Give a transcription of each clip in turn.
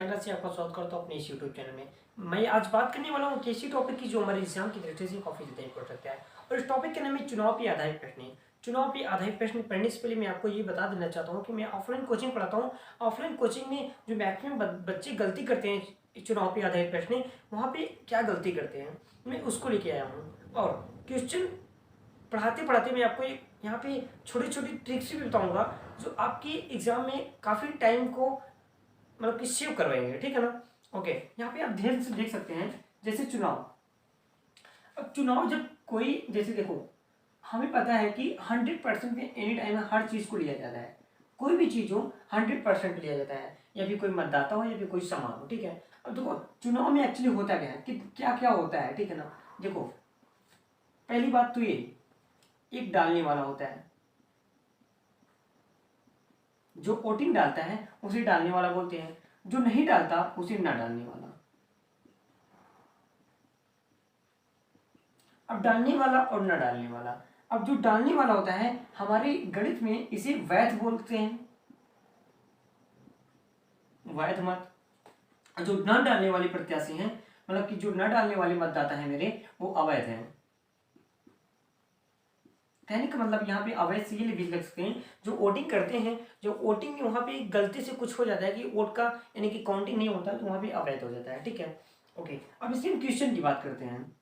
तरह से आपका स्वागत करता हूँ अपने इस यूट्यूब चैनल में। मैं आज बात करने वाला हूँ किसी टॉपिक की जो हमारे एग्जाम की दृष्टि से काफ़ी ज़्यादा इंपॉर्टेंट है, और इस टॉपिक का नाम है चुनाव पे आधारित प्रश्न। चुनाव पे आधारित प्रश्न पढ़ने से पहले मैं आपको ये बता देना चाहता हूँ कि मैं ऑफलाइन कोचिंग पढ़ाता हूँ। ऑफलाइन कोचिंग में जो मैक्सिमम बच्चे गलती करते हैं चुनाव पे आधारित प्रश्न, वहाँ पे क्या गलती करते हैं मैं उसको लेके आया हूँ। और क्वेश्चन पढ़ाते पढ़ाते मैं आपको एक यहाँ पे छोटी छोटी ट्रिक्स भी बताऊँगा जो आपकी एग्जाम में काफ़ी टाइम को मतलब कि सेव करवाएंगे, ठीक है ना। ओके, यहाँ पे आप ध्यान से देख सकते हैं जैसे चुनाव। अब चुनाव जब कोई जैसे देखो, हमें पता है कि 100% में एनी टाइम हर चीज़ को लिया जाता है। कोई भी चीज़ हो 100% लिया जाता है, या फिर कोई मतदाता हो या फिर कोई सामान हो, ठीक है। अब देखो चुनाव में एक्चुअली होता क्या है कि क्या क्या होता है, ठीक है ना। देखो पहली बात तो ये, एक डालने वाला होता है, जो वोटिंग डालता है उसे डालने वाला बोलते हैं, जो नहीं डालता उसे ना डालने वाला। अब डालने वाला और न डालने वाला, अब जो डालने वाला होता है हमारे गणित में इसे वैध बोलते हैं, वैध मत। जो न डालने वाले प्रत्याशी हैं, मतलब कि जो न डालने वाले मतदाता हैं मेरे, वो अवैध हैं। कहने का मतलब यहाँ पे अवैध से ये भी लिख सकते हैं जो वोटिंग करते हैं, जो वोटिंग में वहाँ पे गलती से कुछ हो जाता है कि वोट का यानी कि काउंटिंग नहीं होता, तो वहाँ पे अवैध हो जाता है, ठीक है। ओके, अब इसके हम क्वेश्चन की बात करते हैं।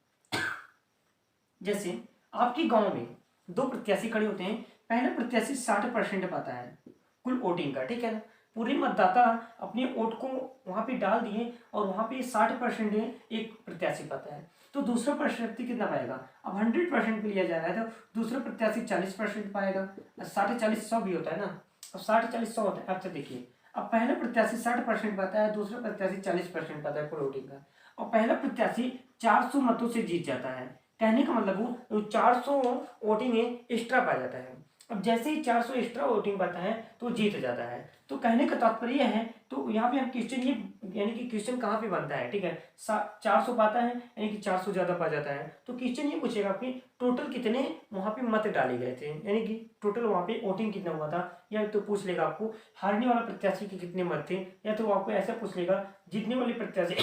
जैसे आपके गांव में दो प्रत्याशी खड़े होते हैं, पहला प्रत्याशी 60% पाता है कुल वोटिंग का, ठीक है ना। पूरे मतदाता अपने वोट को वहां पे डाल दिए और वहां पे 60% एक प्रत्याशी पाता है, तो दूसरा प्रत्याशी कितना पाएगा। अब 100% पे लिया जा रहा है तो दूसरा प्रत्याशी 40% पाएगा। 60-40-100 भी होता है ना, अब 60-40-100 होता है। अब तो देखिए, अब पहला प्रत्याशी 60% पाता है, दूसरा प्रत्याशी 40% पाता है कुल वोटिंग का, और पहला प्रत्याशी 400 मतों से जीत जाता है। कहने का मतलब वो 400 वोटिंग एक्स्ट्रा पा जाता है। अब जैसे ही 400 एक्स्ट्रा वोटिंग पाता है तो जीत जाता है। तो कहने का तात्पर्य है, तो यहाँ पे हम क्वेश्चन ये यानी कि क्वेश्चन कहाँ पे बनता है, ठीक है। 400 पाता है यानी कि 400 ज्यादा पा जाता है, तो क्वेश्चन ये पूछेगा कि टोटल कितने वहां पे मत डाले गए थे, यानी कि टोटल वहां पे वोटिंग कितना हुआ था। या तो पूछ लेगा आपको हारने वाला प्रत्याशी के कितने मत थे, या तो आपको ऐसा पूछ लेगा जीतने वाले प्रत्याशी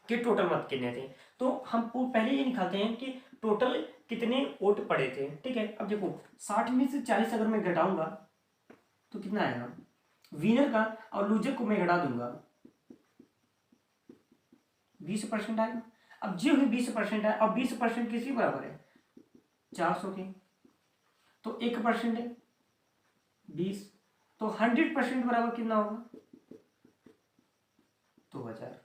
कि टोटल मत कितने थे। तो हम पहले ये निकालते हैं कि टोटल कितने वोट पड़े थे, ठीक है। अब देखो 60 में से 40 अगर मैं घटाऊंगा तो कितना आएगा, विनर का और लूजर को मैं घटा दूंगा 20% आएगा। अब जो है 20% है, और 20% किसके बराबर है 400 के, तो 1% है 20, तो 100% बराबर कितना होगा 2000।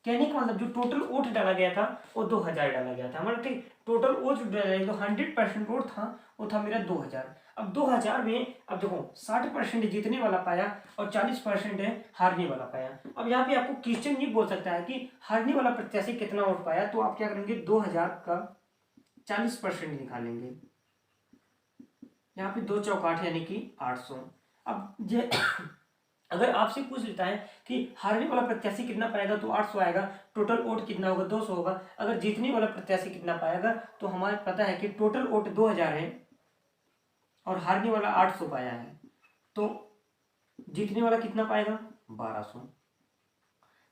कहने का मतलब जो टोटल वोट डाला गया था वो 2000 डाला गया था, मतलब ठीक टोटल वोट जो डाला गया, जो 100% वोट था वो था मेरा 2000। अब 2000 में अब देखो 60% जीतने वाला पाया और 40% हारने वाला पाया। अब यहाँ पे आपको क्वेश्चन ये बोल सकता है कि हारने वाला प्रत्याशी कितना वोट पाया, तो आप क्या करेंगे 2000 का 40% निकालेंगे, यहाँ पे 2 चौकाठ यानी कि 800। अब अगर आपसे पूछ लेता है कि हारने वाला प्रत्याशी कितना पाएगा, तो 800 आएगा, टोटल वोट कितना होगा 200 होगा। अगर जीतने वाला प्रत्याशी कितना पाएगा, तो हमारे पता है कि टोटल वोट 2000 है और हारने वाला 800 पाया है, तो जीतने वाला कितना पाएगा 1200।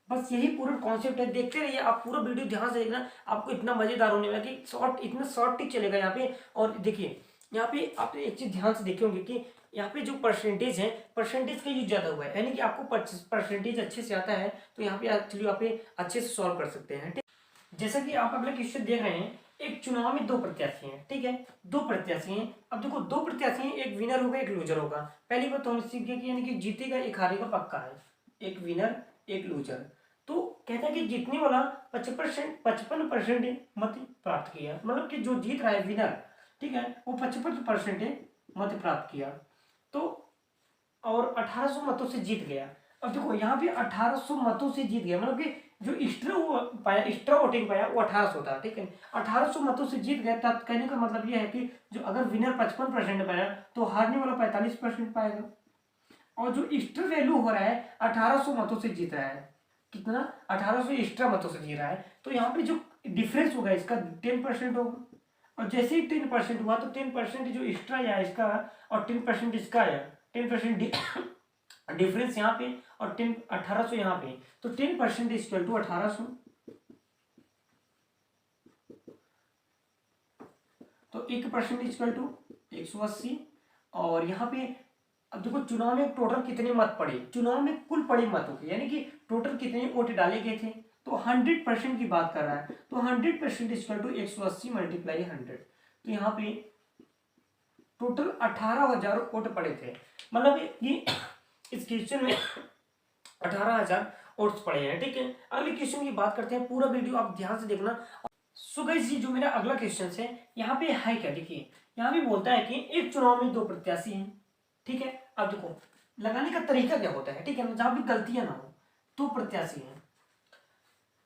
बस यही पूरा कॉन्सेप्ट है, देखते रहिए आप पूरा वीडियो ध्यान से देखना, आपको इतना मजेदार होने वाला कि शॉर्ट इतना शॉर्ट टिक चलेगा यहाँ पे। और देखिए यहाँ पे आप एक चीज ध्यान से देखे होंगे कि यहाँ पे जो परसेंटेज है, परसेंटेज का यूज ज्यादा हुआ है, यानी कि आपको परसेंटेज अच्छे से आता है, तो यहाँ पे एक्चुअली आप अच्छे से सॉल्व कर सकते हैं, ठीक। जैसा कि आप अगला क्वेश्चन देख रहे हैं, एक चुनाव में 2 प्रत्याशी हैं, ठीक है, 2 प्रत्याशी हैं। अब देखो 2 प्रत्याशी हैं, एक विनर होगा एक लूजर होगा। पहली बात तो हम सीख गए कि यानी कि जीतेगा एक हारेगा पक्का है, एक विनर एक लूजर। तो कहता है कि जीतने वाला 55% मत प्राप्त किया, मतलब कि जो जीत रहा है विनर, ठीक है, वो 55% मत प्राप्त किया, तो और 1800 मतों से जीत गया। अब देखो यहाँ पे 1800 मतों से जीत गया, मतलब कि जो एक्स्ट्रा पाया, एक्स्ट्रा वोटिंग पाया वो 1800 था, ठीक है। 1800 मतों से जीत गया, तब कहने का मतलब ये है कि जो अगर विनर 55% पाया तो हारने वाला 45% पाएगा, और जो एक्स्ट्रा वैल्यू हो रहा है 1800 मतों से जीत रहा है, कितना 1800 एक्स्ट्रा मतों से जीत रहा है, तो यहाँ पे जो डिफरेंस होगा इसका 10% होगा। और जैसे ही 10% हुआ तो 10% जो एक्स्ट्रा आया इसका और 10% इसका आया, 10% डिफरेंस यहाँ पे और 1800 यहाँ पे, तो 10% इक्वल टू 1800, तो 1% इक्वल टू 180। और यहाँ पे अब देखो चुनाव में टोटल कितने मत पड़े, चुनाव में कुल पड़े मतों के, यानी कि टोटल कितने वोट डाले गए थे, तो 100% की बात कर रहा है, तो 100% इक्वल टू 180 मल्टीप्लाई 100, तो यहाँ पे टोटल 18,000 वोट पड़े थे। मतलब ये इस क्वेश्चन में 18,000 वोट्स पड़े हैं। ठीक है, अगले क्वेश्चन की बात करते हैं, पूरा वीडियो आप ध्यान से देखना। सो गाइस, ये जो मेरा अगला क्वेश्चन है यहाँ पे है क्या, देखिए यहाँ पे बोलता है कि एक चुनाव में 2 प्रत्याशी हैं। ठीक है, अब देखो लगाने का तरीका क्या होता है, ठीक है, जहां भी गलतियां ना हो। 2 प्रत्याशी हैं,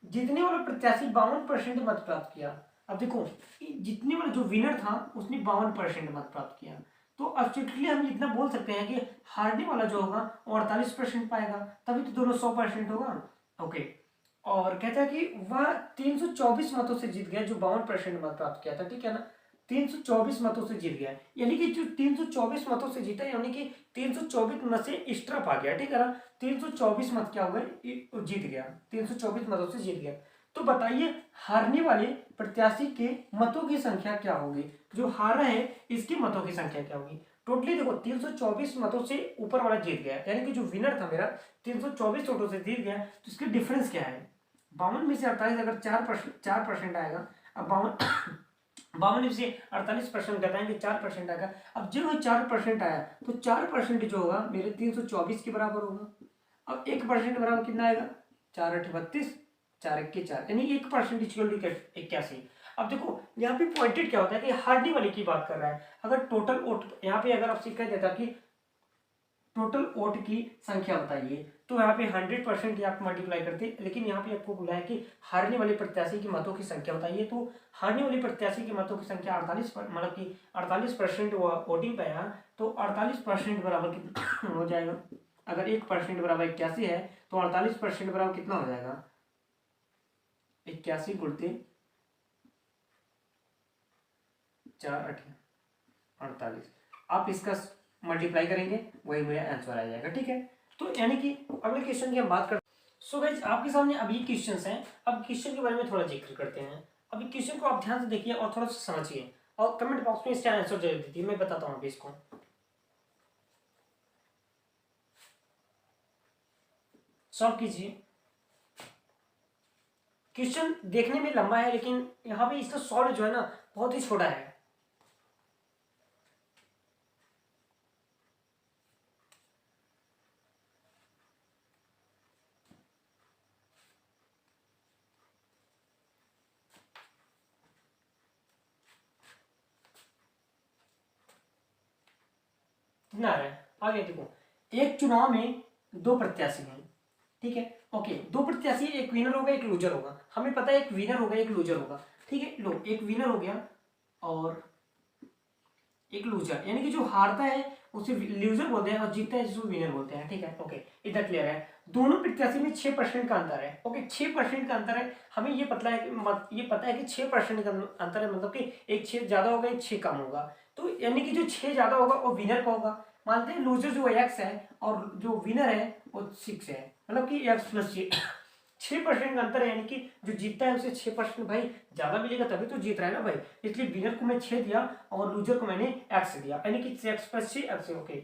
जीतने वाला प्रत्याशी 52% मत प्राप्त किया। अब देखो जीतने वाला जो विनर था उसने 52% मत प्राप्त किया, तो अब स्ट्रिक्टली हम इतना बोल सकते हैं कि हारने वाला जो होगा वो 48% पाएगा, तभी तो दोनों 100% होगा। ओके, और कहता है कि वह 324 मतों से जीत गया जो 52% मत प्राप्त किया था। ठीक है ना, 324 मतों से जीत गया, यानी कि जो 324 मतों से जीता, यानी कि 324 मत से एक्स्ट्रा पा गया। ठीक है ना, 324 मत क्या हो गए, जीत गया, 324 मतों से जीत गया। तो बताइए हारने वाले प्रत्याशी के मतों की संख्या क्या होगी, जो हारा है इसकी मतों की संख्या क्या होगी। टोटली देखो 324 मतों से ऊपर वाला जीत गया, यानी कि जो विनर था मेरा 324 वोटों से जीत गया, तो इसकी डिफरेंस क्या है, 52 में से 48 अगर 4% आएगा, अब 52 में से 48% घटाएंगे 4% आएगा। अब जब 4% आया तो 4% जो होगा मेरे 324 के बराबर होगा। अब 1% बराबर कितना आएगा, 4 8 32, 4 1 के 4, यानी 1% इक्वल टू 81। अब देखो यहाँ पे पॉइंटेड क्या होता है कि हारने वाले की बात कर रहा है। अगर टोटल वोट यहाँ पे अगर आपसे कह देता कि टोटल वोट की संख्या बताइए, तो यहाँ पे 100% की आप मल्टीप्लाई करते, लेकिन यहाँ पे आपको बोला है कि हारने वाले प्रत्याशी की मतों की संख्या बताइए, तो हारने वाले प्रत्याशी की मतों की संख्या 48, मतलब कि 48% वोटिंग पाया, तो 48% बराबर कितना हो जाएगा, अगर 1% बराबर 81 है तो 48% बराबर कितना हो जाएगा, 81 गुणते 4 8 48, आप इसका मल्टीप्लाई करेंगे वही मेरा आंसर आ जाएगा। ठीक है, तो यानी कि अगले क्वेश्चन की हम बात करते हैं। सो गाइस, आपके सामने अभी क्वेश्चंस हैं, अब क्वेश्चन के बारे में थोड़ा जिक्र करते हैं। अभी क्वेश्चन को आप ध्यान से देखिए और थोड़ा सा समझिए, और कमेंट बॉक्स में इसका आंसर जरूर दीजिए, मैं बताता हूँ अभी इसको। सॉल्व कीजिए। क्वेश्चन देखने में लंबा है, लेकिन यहाँ पे इसका सॉल्व जो है ना बहुत ही छोटा है। कितना आ रहा है, आगे देखो, एक चुनाव में 2 प्रत्याशी हैं। ठीक है, ओके, 2 प्रत्याशी, एक विनर होगा एक लूजर होगा, हमें पता है एक विनर होगा एक लूजर होगा। ठीक है, लो एक विनर हो गया और एक लूजर, यानी कि जो हारता है उसे लूजर बोलते हैं और जीतता है जिसको विनर बोलते हैं। ठीक है, ओके, इधर क्लियर है। दोनों प्रत्याशी में 6% का अंतर है। ओके, 6% का अंतर है, हमें ये पता है कि ये पता है कि 6% का अंतर है, मतलब कि एक 6 ज्यादा होगा एक 6 कम होगा, तो यानी कि जो 6 ज्यादा होगा वो विनर का होगा। मानते हैं लूजर जो एक्स है और जो विनर है वो 6 है, मतलब कि एक्स प्लस 6% का अंतर है, यानी कि जो जीतता है उसे 6% भाई ज्यादा मिलेगा तभी तो जीत रहा है ना भाई, इसलिए विनर को मैं 6 दिया और लूजर को मैंने एक्स दिया, यानी कि 6x + 6 एक्स। ओके,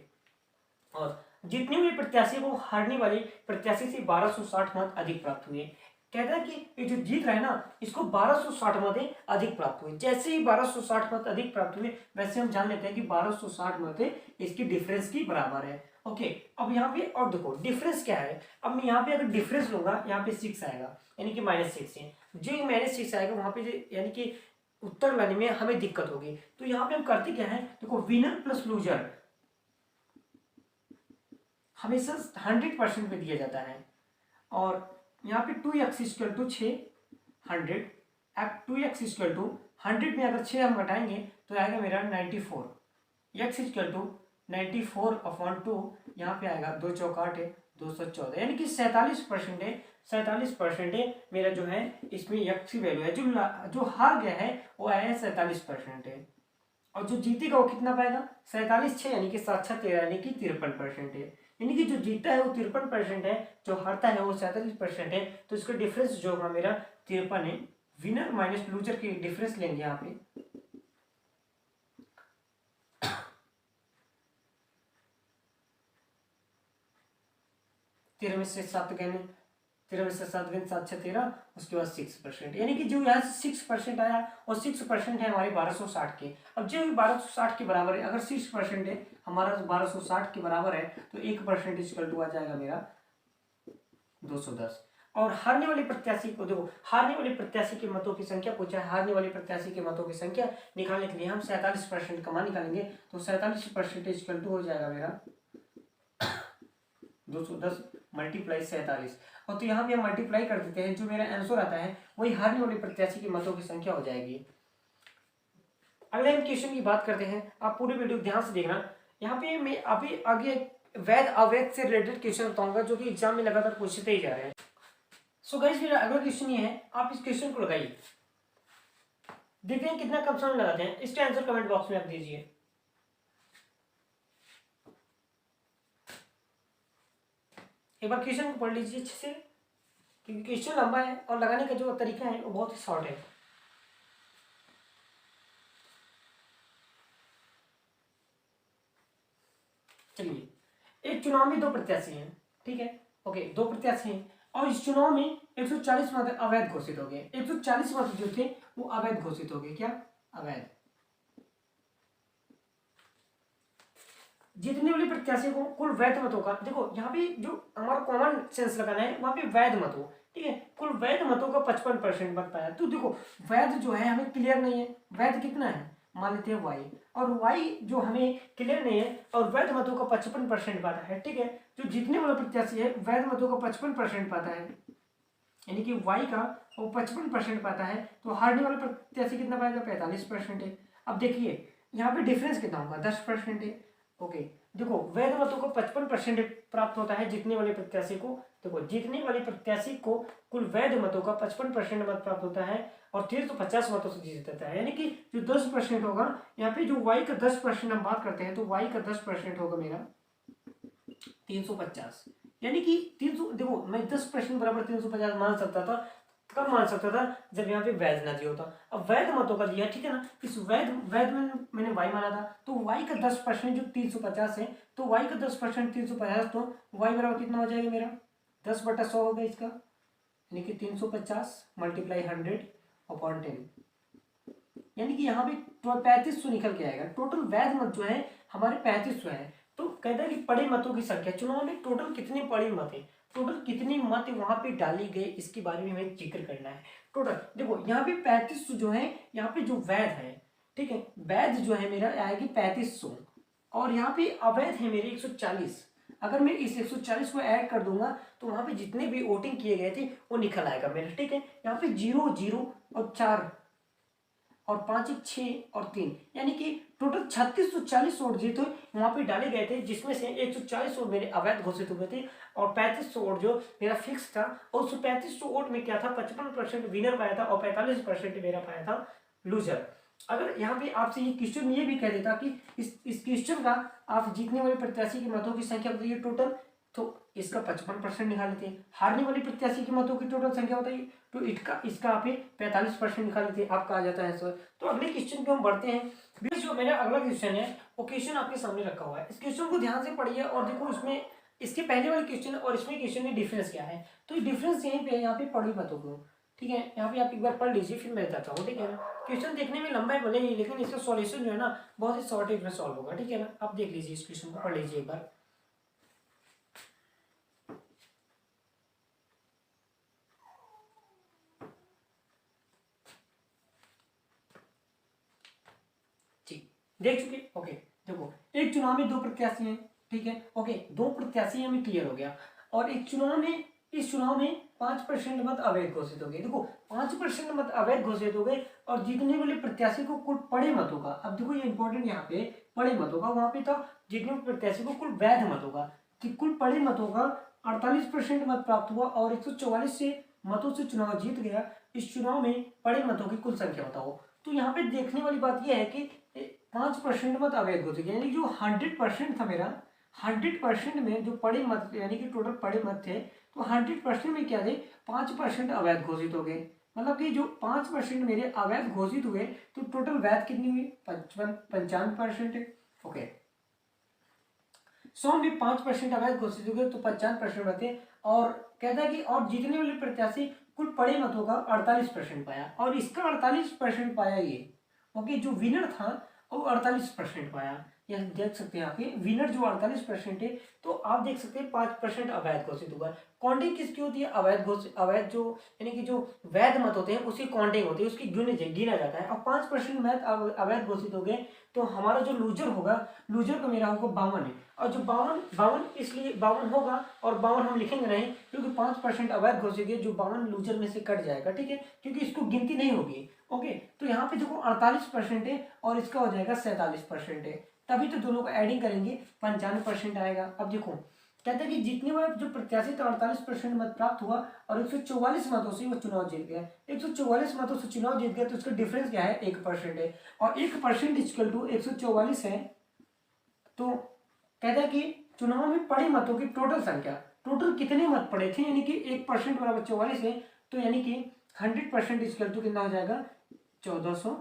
और जीतने वाले प्रत्याशी को हारने वाले प्रत्याशी से 1260 मत अधिक प्राप्त हुए। कहता है कि ये जो जीत रहा है ना इसको 1260 मत अधिक प्राप्त हुए। जैसे ही 1260 मत अधिक प्राप्त हुए वैसे हम जान लेते हैं कि 1260 मत इसकी डिफरेंस की बराबर है। ओके, अब यहाँ पे और देखो डिफरेंस क्या है। अब मैं यहाँ पे अगर डिफरेंस लूंगा यहाँ पे 6 आएगा, यानी कि -6 है, जो -6 आएगा वहां पे यानी कि उत्तर लाने में हमें दिक्कत होगी। तो यहाँ पे हम करते क्या है, देखो विनर प्लस लूजर हमेशा 100% पे दिया जाता है, और यहाँ पे 2x equal to 6 100, 2x equal to 100 में अगर 6 हम घटाएंगे तो आएगा मेरा 94, x इक्वल टू 94/2, यहाँ पे आएगा 2 चौक 8 है 214, यानी कि 47% है। 47% है मेरा जो है इसमें x की वैल्यू है, जो हार गया है वो आया है 47% है, और जो जीतेगा वो कितना पाएगा 47 6, यानी कि 7 6 13, यानी कि 53% है। यानी कि जो जीतता है वो 53% है, जो हारता है वो 47% है। तो इसका डिफरेंस जो होगा मेरा 53 है। विनर माइनस लूजर की डिफरेंस लेंगे यहाँ पे। 13 में से 7 गए, 13 में से 7 गए 7 6 13, उसके बाद 6%, यानी कि जो यहाँ से 6% आया और 6% है हमारे 1260 के। अब जो 1260 के बराबर है, अगर 6% है हमारा 1260 के बराबर है, तो 1% इक्वल टू आ जाएगा मेरा 210। और हारने वाले प्रत्याशी को देखो, हारने वाले प्रत्याशी के मतों की संख्या पूछा है, हारने वाले प्रत्याशी के मतों की संख्या निकालने के लिए हम 47% का मान निकालेंगे। तो 47% इक्वल टू हो जाएगा मेरा 210 मल्टीप्लाई 47। और तो यहाँ पे हम मल्टीप्लाई कर देते हैं, जो मेरा आंसर आता है वही हारने वाले प्रत्याशी की मतों की संख्या हो जाएगी। अगले हम क्वेश्चन की बात करते हैं, आप पूरे वीडियो ध्यान से देखना। यहाँ पे मैं अभी आगे वैध अवैध से रिलेटेड क्वेश्चन बताऊंगा, जो कि एग्जाम में लगातार पूछते ही जा रहे हैं। सो गाइस मेरा अगला क्वेश्चन ये है, आप इस क्वेश्चन को लगाइए, देखते हैं कितना कम समय लगाते हैं। इसका आंसर कमेंट बॉक्स में आप दीजिए। एक बार क्वेश्चन को पढ़ लीजिए अच्छे से, क्योंकि क्वेश्चन लंबा है और लगाने का जो तरीका है वो बहुत ही शॉर्ट है। चलिए, एक चुनाव में दो प्रत्याशी हैं, ठीक है, ओके, दो प्रत्याशी हैं और इस चुनाव में 140 मत अवैध घोषित हो गए। 140 मत जो थे वो अवैध घोषित हो गए। क्या? अवैध। जीतने वाले प्रत्याशी को कुल वैध मतों का, देखो यहाँ पे जो हमारा कॉमन सेंस लगाना है वहां पे वैध मत हो, ठीक है, कुल वैध मतों का 55% मत पाया। तो देखो वैध जो है हमें क्लियर नहीं है, वैध कितना है मान लेते हैं वाई, और वाई जो हमें क्लियर नहीं है और वैध मतों का 55% पाता है, ठीक है। जो जीतने वाला प्रत्याशी है वैध मतों का 55% पाता है, यानी कि वाई का वो 55% पाता है, तो हारने वाला प्रत्याशी कितना पाएगा 45% है। अब देखिए यहाँ पे डिफरेंस कितना होगा 10% है, ओके। देखो वैध मतों को 55% प्राप्त होता है जीतने वाले प्रत्याशी को, देखो जीतने वाले प्रत्याशी को कुल वैध मतों का 55% मत प्राप्त होता है और 350 मतों से जीत जाता है, यानी कि जो 10% होगा यहाँ पे, जो वाई का 10% हम बात करते हैं, तो वाई का 10% होगा मेरा 350, यानी कि 300। देखो मैं 10% बराबर 350 मान सकता था, कब मान सकता था जब यहाँ पे वैध ना दिया होता। अब वैध मतों का दिया, ठीक है ना, इस वैध वैध में मैंने वाई माना था, तो वाई का 10% जो 350 है, तो वाई का 10% 350, तो वाई बराबर कितना हो जाएगा मेरा 10/100 होगा इसका, यानी कि 350 मल्टीप्लाई 100/10, यानी कि यहाँ पे 3500 निकल के आएगा। टोटल वैध मत जो है हमारे 3500 है। तो कहता है कि पड़े मतों की संख्या, चुनाव में टोटल कितने पड़े मत है, टोटल कितनी मत वहां पे डाली गई, इसके बारे में हमें जिक्र करना है। टोटल देखो यहाँ पे 3500 जो है, यहाँ पे जो वैध है, ठीक है, वैध जो है मेरा आएगी 3500 और यहाँ पे अवैध है मेरे 140। अगर मैं इस 140 को ऐड कर दूंगा तो वहां पे जितने भी वोटिंग किए गए थे वो निकल आएगा मेरा, ठीक है। यहाँ पे 0 0 और 4 और 5 6 और 3, यानी कि टोटल 3640 वोट जीते वहां पे डाले गए थे, जिसमें से 140 वोट मेरे अवैध घोषित हुए थे और 3500 वोट जो मेरा फिक्स था। और उस 3500 वोट में क्या था, 55% विनर पाया था और 45% मेरा पाया था लूजर। अगर यहाँ पे आपसे ये क्वेश्चन ये भी कह देता कि इस क्वेश्चन का आप जीतने वाले प्रत्याशी के मतों की संख्या बताइए टोटल, तो इसका 55% निकाल लेते हैं। हारने वाले प्रत्याशी की मतों की टोटल संख्या बताइए, तो इसका आप 45% निकाल लेते हैं, आपका आ जाता है आंसर। तो अगले क्वेश्चन पे हम बढ़ते हैं। जो मेरा अगला क्वेश्चन है वो क्वेश्चन आपके सामने रखा हुआ है, इस क्वेश्चन को ध्यान से पढ़िए और देखो इसमें इसके पहले वाले क्वेश्चन और इसमें क्वेश्चन में डिफरेंस क्या है। तो डिफरेंस यहीं पे है, यहाँ पे पढ़ी मतों को, ठीक है, यहाँ पे आप एक बार पढ़ लीजिए फिर मैं बताता हूँ, ठीक है ना। क्वेश्चन देखने में लंबा है भले ही, लेकिन इसका सॉल्यूशन जो है ना बहुत ही शॉर्ट में सॉल्व होगा, ठीक है ना। आप देख लीजिए इस क्वेश्चन को, पढ़ लीजिए एक बार। देख चुके, ओके। देखो एक चुनाव में दो प्रत्याशी हैं, ठीक है, ओके, दो प्रत्याशी हमें क्लियर हो गया। और एक चुनाव में, इस चुनाव में 5% मत अवैध घोषित हो गए। देखो 5% मत अवैध घोषित हो गए और जीतने वाले प्रत्याशी को कुल पड़े मतों का, अब देखो ये इंपॉर्टेंट यहाँ पे पड़े मतों का, वहां पे था जीतने वाले प्रत्याशी को कुल वैध मतों का, कि कुल पड़े मतों का 48% मत प्राप्त हुआ और 144 से मतों से चुनाव जीत गया। इस चुनाव में पड़े मतों की कुल संख्या बताओ। तो यहाँ पे देखने वाली बात यह है कि 5% मत अवैध घोषित, यानी जो 100% था मेरा, 100% में जो पड़े मत यानी कि टोटल पड़े मत थे, तो 100% में क्या थे, 5% अवैध घोषित हो गए। मतलब कि जो 5% मेरे अवैध घोषित हुए, तो टोटल वैध कितनी हुई, 55%। ओके, 100 में 5% अवैध घोषित हुए तो 55% बचे। और कहता है कि और जीतने वाले प्रत्याशी कुल पड़े मतों का 48% पाया, और इसका 48% पाया ये। ओके, जो विनर था वो 48% पाया। यह देख सकते हैं आप, ये विनर जो 48% है, तो आप देख सकते हैं 5% अवैध घोषित हुआ। काउंटिंग किसकी होती है, अवैध घोषित, अवैध जो यानी कि जो वैध मत होते हैं उसकी काउंटिंग होती है, उसकी गिना जाता है। और 5% मैथ अवैध घोषित हो गए, तो हमारा जो लूजर होगा, लूजर का मेरा होगा 52 है। और जो 52 इसलिए 52 होगा, और 52 हम लिखेंगे नहीं क्योंकि 5% अवैध घोषित है, जो 52 लूजर में से कट जाएगा, ठीक है, क्योंकि इसको गिनती नहीं होगी। ओके, तो यहाँ पे देखो 48% है और इसका हो जाएगा 47% है, तभी तो दोनों को एडिंग करेंगे 95% आएगा। अब देखो कहते हैं कि जितने बार जो प्रत्याशी था 48% मत प्राप्त हुआ और 144 मतों से वो चुनाव जीत गया। 144 मतों से चुनाव जीत गया, तो इसका डिफरेंस क्या है, 1% है। और 1% इक्वल टू 144 है। तो कहता है कि चुनाव में पड़े मतों की टोटल संख्या, टोटल कितने मत पड़े थे, यानी कि 1% बराबर 44 है, तो यानी कि 100% इक्वल टू कितना हो जाएगा, 1400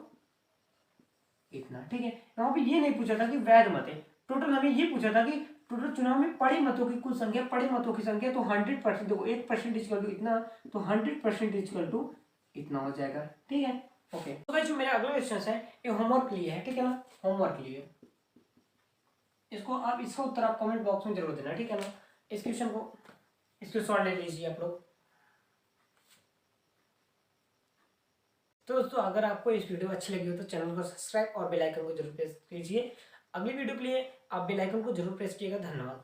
इतना। ठीक है, यहाँ पे ये नहीं पूछा था कि वैध मत है, टोटल हमें ये पूछा था कि टोटल चुनाव में पड़े मतों की कुल संख्या, पड़े मतों की संख्या, तो 100% देखो 1% इक्वल टू इतना, तो 100% इक्वल टू इतना हो जाएगा। ठीक है, ओके। तो भाई जो मेरा अगला क्वेश्चन है, ये होमवर्क लिए है, ठीक है ना, होमवर्क लिए, इसको आप, इसका उत्तर आप कमेंट बॉक्स में जरूर देना, ठीक है ना। इस क्वेश्चन को, इसको सॉल्व ले लीजिए आप लोग। तो दोस्तों अगर आपको इस वीडियो अच्छी लगी हो तो चैनल को सब्सक्राइब और बेल आइकन को जरूर प्रेस कीजिए। अगली वीडियो के लिए आप बेल आइकन को जरूर प्रेस कीजिएगा। धन्यवाद।